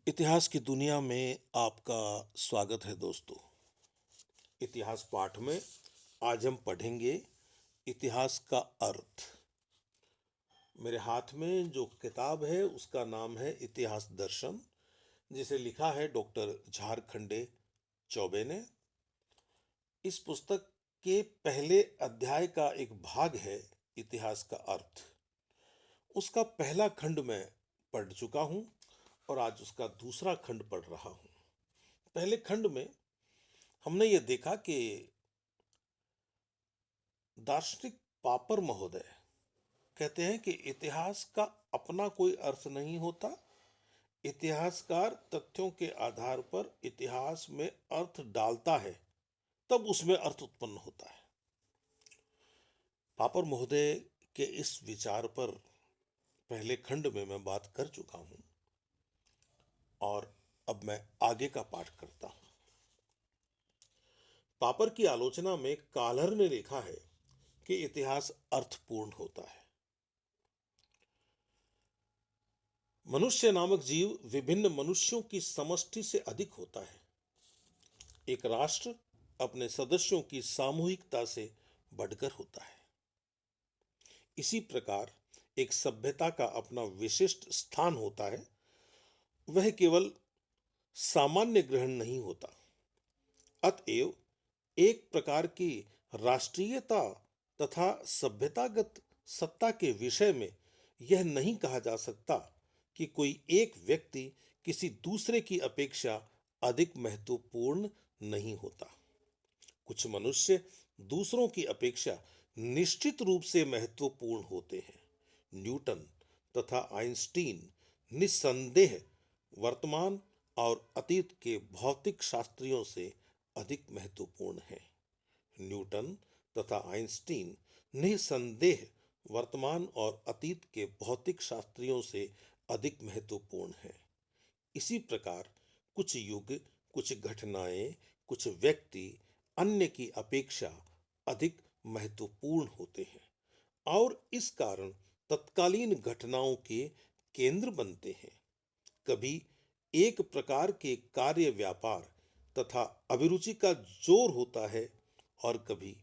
इतिहास की दुनिया में आपका स्वागत है दोस्तों। इतिहास पाठ में आज हम पढ़ेंगे इतिहास का अर्थ। मेरे हाथ में जो किताब है उसका नाम है इतिहास दर्शन, जिसे लिखा है डॉक्टर झारखंडे चौबे ने। इस पुस्तक के पहले अध्याय का एक भाग है इतिहास का अर्थ। उसका पहला खंड मैं पढ़ चुका हूं और आज उसका दूसरा खंड पढ़ रहा हूं। पहले खंड में हमने ये देखा कि दार्शनिक पापर महोदय कहते हैं कि इतिहास का अपना कोई अर्थ नहीं होता। इतिहासकार तथ्यों के आधार पर इतिहास में अर्थ डालता है, तब उसमें अर्थ उत्पन्न होता है। पापर महोदय के इस विचार पर पहले खंड में मैं बात कर चुका हूं और अब मैं आगे का पाठ करता हूं। पापर की आलोचना में कालहर ने लिखा है कि इतिहास अर्थपूर्ण होता है। मनुष्य नामक जीव विभिन्न मनुष्यों की समष्टि से अधिक होता है। एक राष्ट्र अपने सदस्यों की सामूहिकता से बढ़कर होता है। इसी प्रकार एक सभ्यता का अपना विशिष्ट स्थान होता है। वह केवल सामान्य ग्रहण नहीं होता। अतएव एक प्रकार की राष्ट्रीयता तथा सभ्यतागत सत्ता के विषय में यह नहीं कहा जा सकता कि कोई एक व्यक्ति किसी दूसरे की अपेक्षा अधिक महत्वपूर्ण नहीं होता। कुछ मनुष्य दूसरों की अपेक्षा निश्चित रूप से महत्वपूर्ण होते हैं। न्यूटन तथा आइंस्टीन निस्संदेह वर्तमान और अतीत के भौतिक शास्त्रियों से अधिक महत्वपूर्ण हैं। न्यूटन तथा आइंस्टीन निस्संदेह वर्तमान और अतीत के भौतिक शास्त्रियों से अधिक महत्वपूर्ण हैं। इसी प्रकार कुछ युग, कुछ घटनाएं, कुछ व्यक्ति अन्य की अपेक्षा अधिक महत्वपूर्ण होते हैं और इस कारण तत्कालीन घटनाओं के केंद्र बनते हैं। कभी एक प्रकार के कार्य व्यापार तथा अभिरुचि का जोर होता है और कभी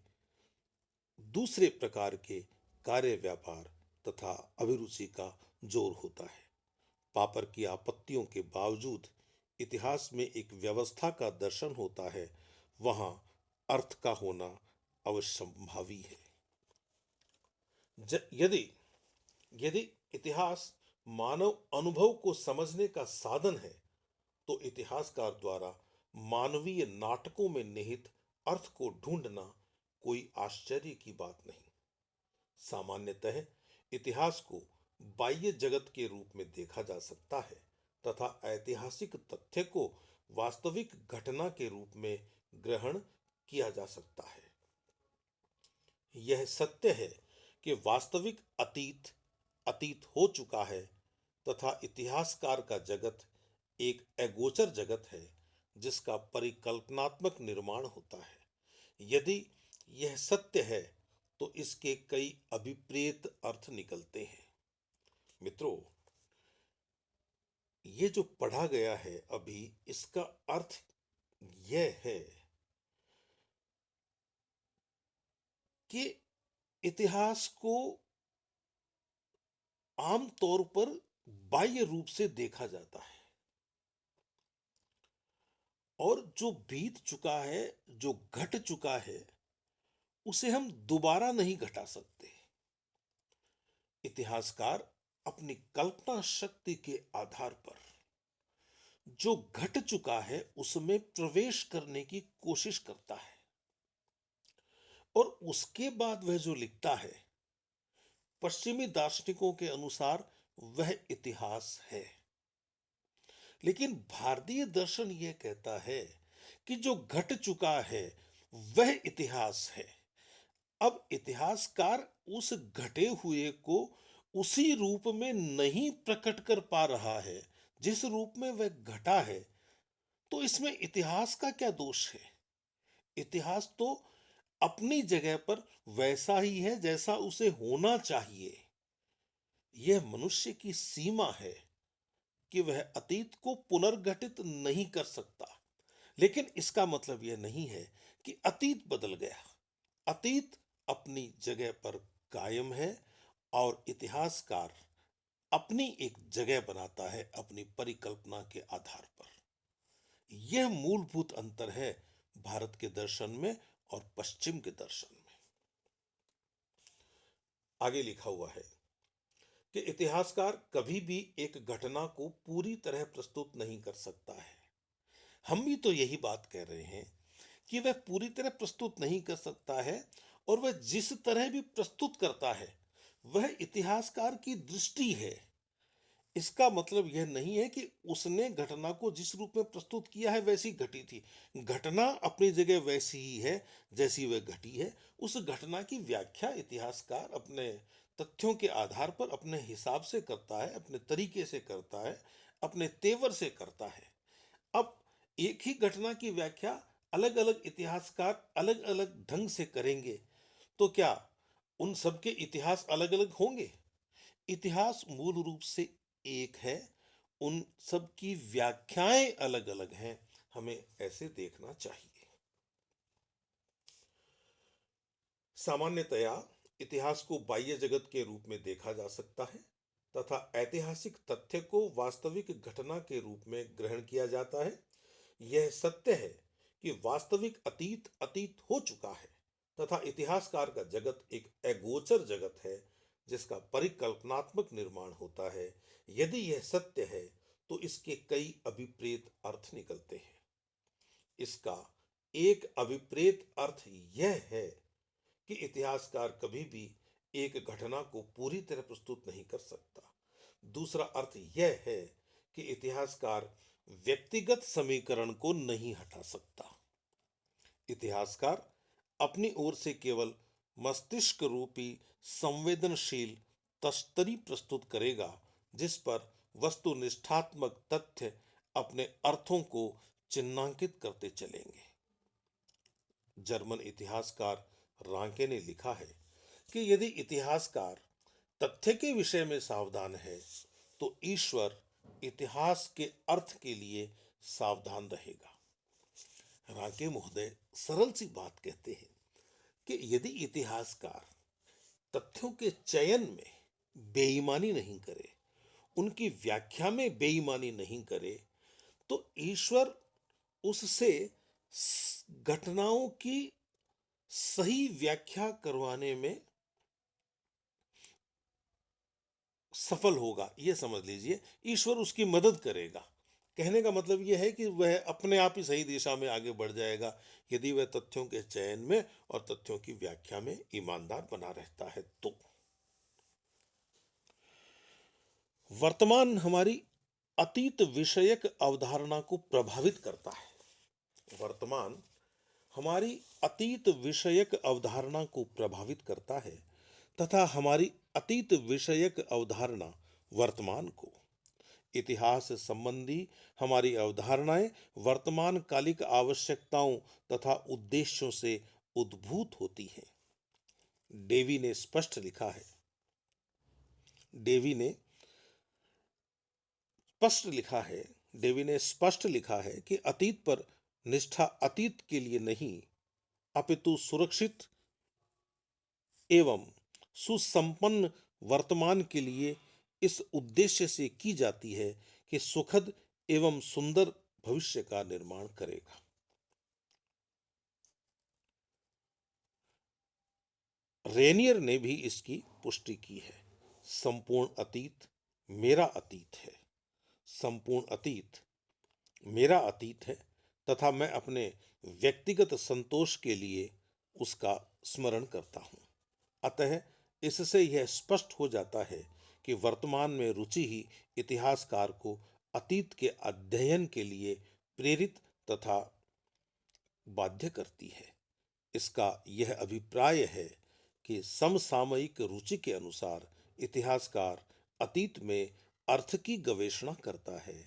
दूसरे प्रकार के कार्य व्यापार तथा अभिरुचि का जोर होता है। पापर की आपत्तियों के बावजूद इतिहास में एक व्यवस्था का दर्शन होता है। वहां अर्थ का होना अवश्यंभावी है। यदि यदि इतिहास मानव अनुभव को समझने का साधन है, तो इतिहासकार द्वारा मानवीय नाटकों में निहित अर्थ को ढूंढना कोई आश्चर्य की बात नहीं। सामान्यतः इतिहास को बाह्य जगत के रूप में देखा जा सकता है तथा ऐतिहासिक तथ्य को वास्तविक घटना के रूप में ग्रहण किया जा सकता है। यह सत्य है कि वास्तविक अतीत अतीत हो चुका है तथा इतिहासकार का जगत एक अगोचर जगत है जिसका परिकल्पनात्मक निर्माण होता है। यदि यह सत्य है तो इसके कई अभिप्रेत अर्थ निकलते हैं। मित्रों, ये जो पढ़ा गया है अभी, इसका अर्थ यह है कि इतिहास को आमतौर पर बाह्य रूप से देखा जाता है और जो बीत चुका है, जो घट चुका है, उसे हम दोबारा नहीं घटा सकते। इतिहासकार अपनी कल्पना शक्ति के आधार पर जो घट चुका है उसमें प्रवेश करने की कोशिश करता है और उसके बाद वह जो लिखता है, पश्चिमी दार्शनिकों के अनुसार वह इतिहास है। लेकिन भारतीय दर्शन यह कहता है कि जो घट चुका है वह इतिहास है। अब इतिहासकार उस घटे हुए को उसी रूप में नहीं प्रकट कर पा रहा है जिस रूप में वह घटा है, तो इसमें इतिहास का क्या दोष है? इतिहास तो अपनी जगह पर वैसा ही है जैसा उसे होना चाहिए। यह मनुष्य की सीमा है। कि वह अतीत को पुनर्गठित नहीं कर सकता, लेकिन इसका मतलब यह नहीं है कि अतीत बदल गया। अतीत अपनी जगह पर कायम है और इतिहासकार अपनी एक जगह बनाता है अपनी परिकल्पना के आधार पर। यह मूलभूत अंतर है भारत के दर्शन में और पश्चिम के दर्शन में। आगे लिखा हुआ है कि इतिहासकार कभी भी एक घटना को पूरी तरह प्रस्तुत नहीं कर सकता है। हम भी तो यही बात कह रहे हैं कि वह पूरी तरह प्रस्तुत नहीं कर सकता है, और वह जिस तरह भी प्रस्तुत करता है वह इतिहासकार की दृष्टि है। इसका मतलब यह नहीं है कि उसने घटना को जिस रूप में प्रस्तुत किया है वैसी घटी थी। घटना अपनी जगह वैसी ही है जैसी वह घटी है। उस घटना की व्याख्या इतिहासकार अपने तथ्यों के आधार पर अपने हिसाब से करता है, अपने तरीके से करता है, अपने तेवर से करता है। अब एक ही घटना की व्याख्या अलग अलग इतिहासकार अलग अलग ढंग से करेंगे, तो क्या उन सबके इतिहास अलग अलग होंगे? इतिहास मूल रूप से एक है, उन सब की व्याख्याएं अलग अलग हैं। हमें ऐसे देखना चाहिए। सामान्यतया इतिहास को बाह्य जगत के रूप में देखा जा सकता है तथा ऐतिहासिक तथ्य को वास्तविक घटना के रूप में ग्रहण किया जाता है। यह सत्य है कि वास्तविक अतीत अतीत हो चुका है तथा इतिहासकार का जगत एक अगोचर जगत है जिसका परिकल्पनात्मक निर्माण होता है। यदि यह सत्य है तो इसके कई अभिप्रेत अर्थ निकलते हैं। इसका एक अभिप्रेत अर्थ यह है कि इतिहासकार कभी भी एक घटना को पूरी तरह प्रस्तुत नहीं कर सकता। दूसरा अर्थ यह है कि इतिहासकार व्यक्तिगत समीकरण को नहीं हटा सकता। इतिहासकार अपनी ओर से केवल मस्तिष्क रूपी संवेदनशील तश्तरी प्रस्तुत करेगा जिस पर वस्तुनिष्ठात्मक तथ्य अपने अर्थों को चिन्हांकित करते चलेंगे। जर्मन इतिहासकार रांके ने लिखा है कि यदि इतिहासकार तथ्य के विषय में सावधान है तो ईश्वर इतिहास के अर्थ के लिए सावधान रहेगा। रांके महोदय सरल सी बात कहते हैं कि यदि इतिहासकार तथ्यों के चयन में बेईमानी नहीं करे, उनकी व्याख्या में बेईमानी नहीं करे, तो ईश्वर उससे घटनाओं की सही व्याख्या करवाने में सफल होगा। यह समझ लीजिए, ईश्वर उसकी मदद करेगा। कहने का मतलब यह है कि वह अपने आप ही सही दिशा में आगे बढ़ जाएगा यदि वह तथ्यों के चयन में और तथ्यों की व्याख्या में ईमानदार बना रहता है। तो वर्तमान हमारी अतीत विषयक अवधारणा को प्रभावित करता है। वर्तमान हमारी अतीत विषयक अवधारणा को प्रभावित करता है तथा हमारी अतीत विषयक अवधारणा वर्तमान को। इतिहास संबंधी हमारी अवधारणाएं वर्तमान कालिक आवश्यकताओं तथा उद्देश्यों से उद्भूत होती हैं। डेवी ने स्पष्ट लिखा है डेवी ने स्पष्ट लिखा है कि अतीत पर निष्ठा अतीत के लिए नहीं अपितु सुरक्षित एवं सुसंपन्न वर्तमान के लिए इस उद्देश्य से की जाती है कि सुखद एवं सुंदर भविष्य का निर्माण करेगा। रेनियर ने भी इसकी पुष्टि की है। संपूर्ण अतीत मेरा अतीत है, संपूर्ण अतीत मेरा अतीत है तथा मैं अपने व्यक्तिगत संतोष के लिए उसका स्मरण करता हूँ। अतः इससे यह स्पष्ट हो जाता है कि वर्तमान में रुचि ही इतिहासकार को अतीत के अध्ययन के लिए प्रेरित तथा बाध्य करती है। इसका यह अभिप्राय है कि समसामयिक रुचि के अनुसार इतिहासकार अतीत में अर्थ की गवेषणा करता है।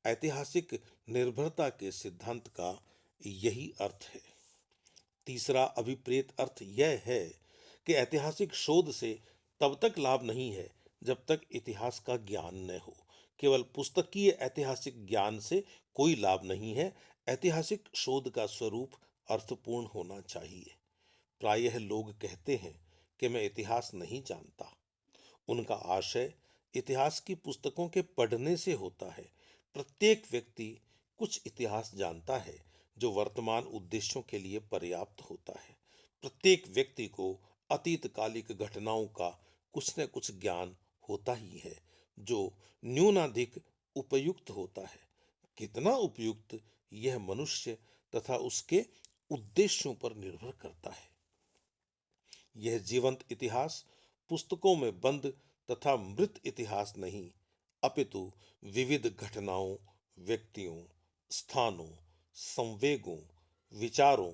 ऐतिहासिक निर्भरता के सिद्धांत का यही अर्थ है। तीसरा अभिप्रेत अर्थ यह है कि ऐतिहासिक शोध से तब तक लाभ नहीं है जब तक इतिहास का ज्ञान न हो, केवल पुस्तकीय ऐतिहासिक ज्ञान से कोई लाभ नहीं है। ऐतिहासिक शोध का स्वरूप अर्थपूर्ण होना चाहिए। प्रायः लोग कहते हैं कि मैं इतिहास नहीं जानता। उनका आशय इतिहास की पुस्तकों के पढ़ने से होता है। प्रत्येक व्यक्ति कुछ इतिहास जानता है जो वर्तमान उद्देश्यों के लिए पर्याप्त होता है। प्रत्येक व्यक्ति को अतीतकालिक घटनाओं का कुछ न कुछ ज्ञान होता ही है जो न्यूनाधिक उपयुक्त होता है। कितना उपयुक्त, यह मनुष्य तथा उसके उद्देश्यों पर निर्भर करता है। यह जीवंत इतिहास पुस्तकों में बंद तथा मृत इतिहास नहीं, अपितु विविध घटनाओं, व्यक्तियों, स्थानों, संवेगों, विचारों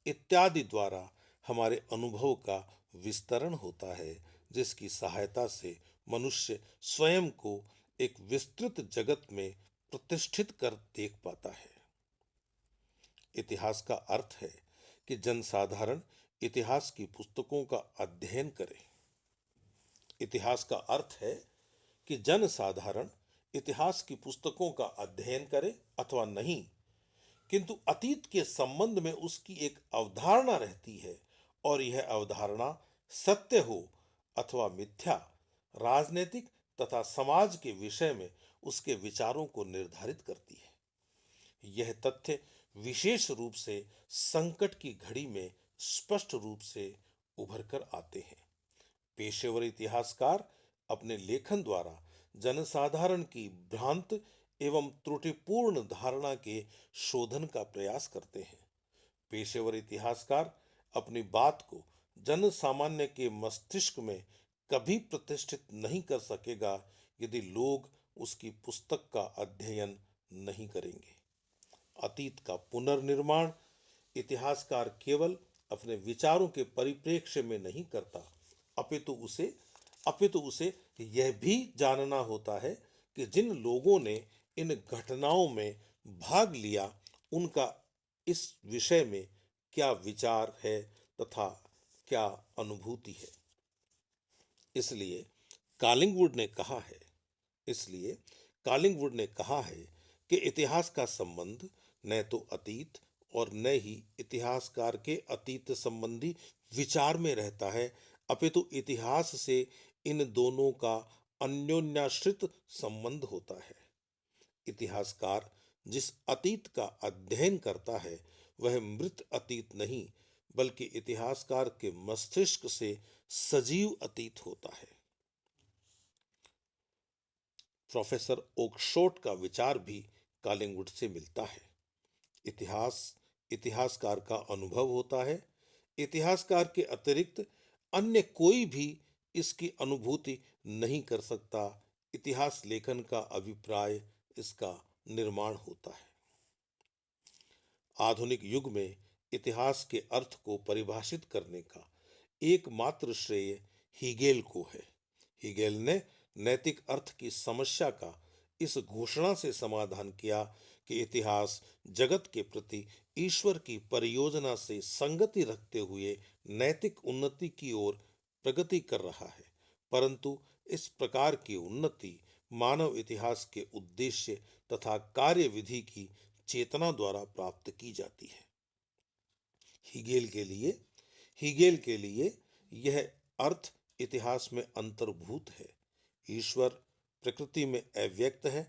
इत्यादि द्वारा हमारे अनुभव का विस्तरण होता है, जिसकी सहायता से मनुष्य स्वयं को एक विस्तृत जगत में प्रतिष्ठित कर देख पाता है। इतिहास का अर्थ है कि जनसाधारण इतिहास की पुस्तकों का अध्ययन करे। इतिहास का अर्थ है कि जनसाधारण इतिहास की पुस्तकों का अध्ययन करे अथवा नहीं, किंतु अतीत के संबंध में उसकी एक अवधारणा रहती है और यह अवधारणा सत्य हो अथवा मिथ्या, राजनीतिक तथा समाज के विषय में उसके विचारों को निर्धारित करती है। यह तथ्य विशेष रूप से संकट की घड़ी में स्पष्ट रूप से उभर कर आते हैं। पेशेवर इतिहासकार अपने लेखन द्वारा जनसाधारण की भ्रांत एवं त्रुटिपूर्ण धारणा के शोधन का प्रयास करते हैं। पेशेवर इतिहासकार अपनी बात को जन सामान्य के मस्तिष्क में कभी प्रतिष्ठित नहीं कर सकेगा यदि लोग उसकी पुस्तक का अध्ययन नहीं करेंगे। अतीत का पुनर्निर्माण इतिहासकार केवल अपने विचारों के परिप्रेक्ष्य में नहीं करता, अपितु उसे यह भी जानना होता है कि जिन लोगों ने इन घटनाओं में भाग लिया उनका इस विषय में क्या विचार है तथा क्या अनुभूति है। इसलिए कालिंगवुड ने कहा है इसलिए कालिंगवुड ने कहा है कि इतिहास का संबंध न तो अतीत और न ही इतिहासकार के अतीत संबंधी विचार में रहता है, अपितु इतिहास से इन दोनों का अन्योन्याश्रित संबंध होता है। इतिहासकार जिस अतीत का अध्ययन करता है वह मृत अतीत नहीं, बल्कि इतिहासकार के मस्तिष्क से सजीव अतीत होता है। प्रोफेसर ओकशॉट का विचार भी कालिंगवुड से मिलता है। इतिहास इतिहासकार का अनुभव होता है। इतिहासकार के अतिरिक्त अन्य कोई भी इसकी अनुभूति नहीं कर सकता। इतिहास लेखन का अभिप्राय इसका निर्माण होता है। आधुनिक युग में इतिहास के अर्थ को परिभाषित करने का एकमात्र श्रेय हीगेल को है। हीगेल ने नैतिक अर्थ की समस्या का इस घोषणा से समाधान किया कि इतिहास जगत के प्रति ईश्वर की परियोजना से संगति रखते हुए नैतिक उन्नति की ओर प्रगति कर रहा है, परंतु इस प्रकार की उन्नति मानव इतिहास के उद्देश्य तथा कार्य विधि की चेतना द्वारा प्राप्त की जाती है। हीगेल के लिए यह अर्थ इतिहास में अंतर्भूत है। ईश्वर प्रकृति में अव्यक्त है,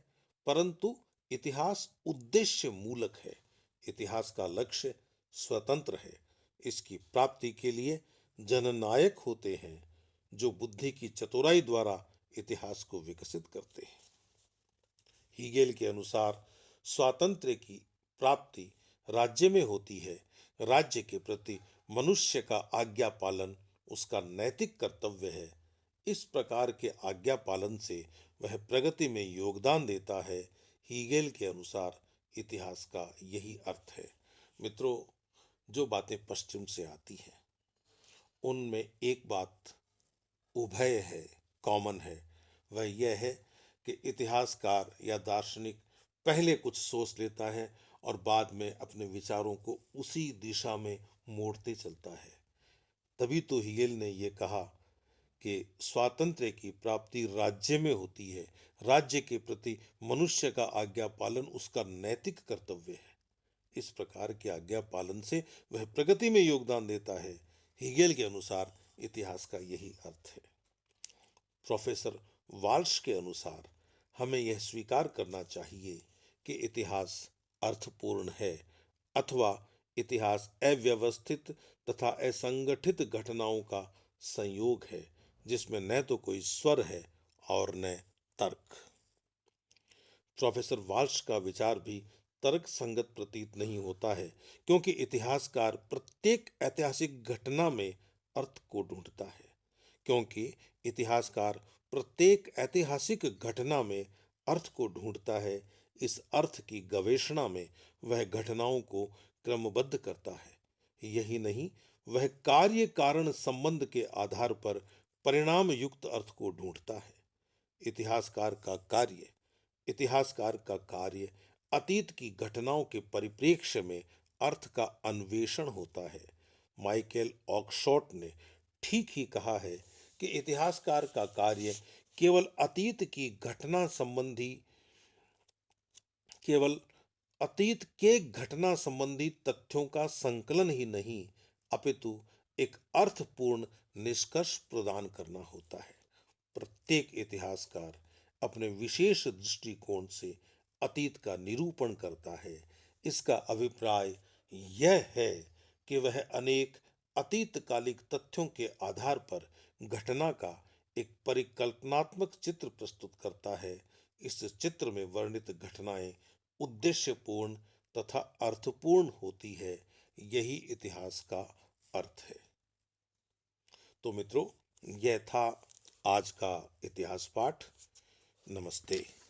परंतु इतिहास उद्देश्य मूलक है। इतिहास का लक्ष्य स्वतंत्र है। इसकी प्राप्ति के लिए जननायक होते हैं जो बुद्धि की चतुराई द्वारा इतिहास को विकसित करते हैं। हीगेल के अनुसार स्वातंत्र्य की प्राप्ति राज्य में होती है। राज्य के प्रति मनुष्य का आज्ञा पालन उसका नैतिक कर्तव्य है। इस प्रकार के आज्ञा पालन से वह प्रगति में योगदान देता है। हीगेल के अनुसार इतिहास का यही अर्थ है। मित्रों, जो बातें पश्चिम से आती हैं उनमें एक बात उभय है, कॉमन है। वह यह है कि इतिहासकार या दार्शनिक पहले कुछ सोच लेता है और बाद में अपने विचारों को उसी दिशा में मोड़ते चलता है। तभी तो हीगेल ने यह कहा कि स्वातंत्र्य की प्राप्ति राज्य में होती है, राज्य के प्रति मनुष्य का आज्ञा पालन उसका नैतिक कर्तव्य है। इस प्रकार के आज्ञा पालन से वह प्रगति में योगदान देता है। हीगेल के अनुसार इतिहास का यही अर्थ है। प्रोफेसर वाल्श के अनुसार हमें यह स्वीकार करना चाहिए कि इतिहास अर्थपूर्ण है, अथवा इतिहास अव्यवस्थित तथा असंगठित घटनाओं का संयोग है, जिसमें न तो कोई स्वर है और न तर्क। प्रोफेसर वाल्श का विचार भी तर्क संगत प्रतीत नहीं होता है, क्योंकि इतिहासकार प्रत्येक ऐतिहासिक घटना में अर्थ को ढूंढता है। क्योंकि इतिहासकार प्रत्येक ऐतिहासिक घटना में अर्थ को ढूंढता है, इस अर्थ की गवेषणा में वह घटनाओं को क्रमबद्ध करता है। यही नहीं, वह कार्य कारण संबंध के आधार पर परिणाम युक्त अर्थ को ढूंढता है। इतिहासकार का कार्य अतीत की घटनाओं के परिप्रेक्ष्य में अर्थ का अन्वेषण होता है। माइकल ऑक्सफोर्ड ने ठीक ही कहा है कि इतिहासकार का कार्य केवल अतीत के घटना संबंधी तथ्यों का संकलन ही नहीं, अपितु एक अर्थपूर्ण निष्कर्ष प्रदान करना होता है। प्रत्येक इतिहासकार अपने विशेष दृष्टिकोण से अतीत का निरूपण करता है। इसका अभिप्राय यह है कि वह अनेक अतीतकालिक तथ्यों के आधार पर घटना का एक परिकल्पनात्मक चित्र प्रस्तुत करता है। इस चित्र में वर्णित घटनाएं उद्देश्यपूर्ण तथा अर्थपूर्ण होती है। यही इतिहास का अर्थ है। तो मित्रों, यह था आज का इतिहास पाठ। नमस्ते।